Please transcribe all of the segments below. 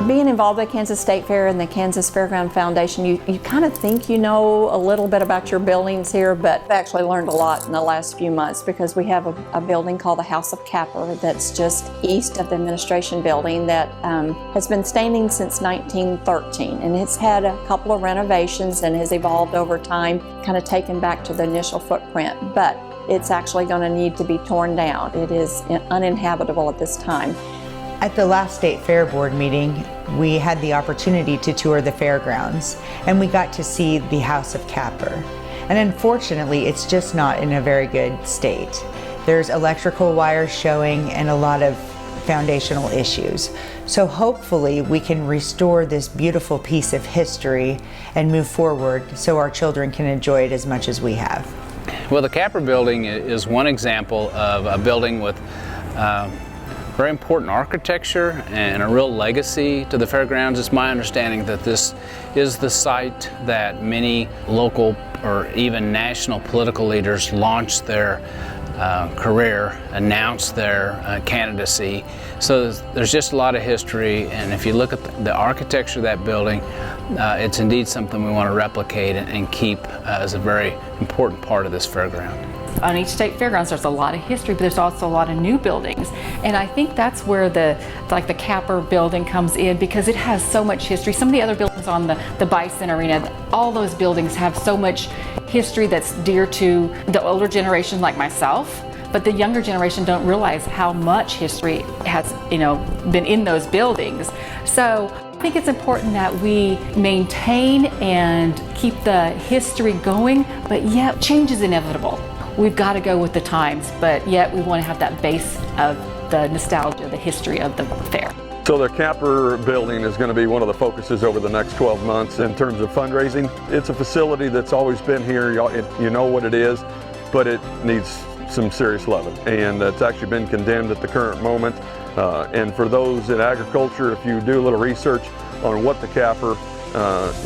Being involved with Kansas State Fair and the Kansas Fairgrounds Foundation, you kind of think you know a little bit about your buildings here, but I've actually learned a lot in the last few months because we have a building called the House of Capper that's just east of the administration building that has been standing since 1913, and it's had a couple of renovations and has evolved over time, kind of taken back to the initial footprint, but it's actually going to need to be torn down. It is uninhabitable at this time. At the last State Fair Board meeting, we had the opportunity to tour the fairgrounds, and we got to see the House of Capper. And unfortunately, it's just not in a very good state. There's electrical wires showing and a lot of foundational issues. So hopefully we can restore this beautiful piece of history and move forward so our children can enjoy it as much as we have. Well, the Capper building is one example of a building with very important architecture and a real legacy to the fairgrounds. It's my understanding that this is the site that many local or even national political leaders launched their career, announced their candidacy. So there's just a lot of history, and if you look at the architecture of that building, it's indeed something we want to replicate and keep as a very important part of this fairground. On each state fairgrounds there's a lot of history, but there's also a lot of new buildings, and I think that's where the Capper building comes in, because it has so much history. Some of the other buildings on the Bison Arena, all those buildings have so much history that's dear to the older generation like myself, but the younger generation don't realize how much history has been in those buildings. So I think it's important that we maintain and keep the history going, but yet change is inevitable. We've got to go with the times, but yet we want to have that base of the nostalgia, the history of the fair. So the Capper building is going to be one of the focuses over the next 12 months in terms of fundraising. It's a facility that's always been here, you know what it is, but it needs some serious loving, and it's actually been condemned at the current moment. And for those in agriculture, if you do a little research on what the Capper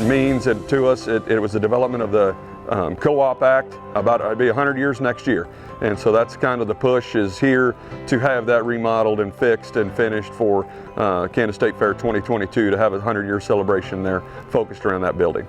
means to us, it was the development of the Co-op Act, it'll be 100 years next year. And so that's kind of the push is here to have that remodeled and fixed and finished for Kansas State Fair 2022, to have a 100-year celebration there focused around that building.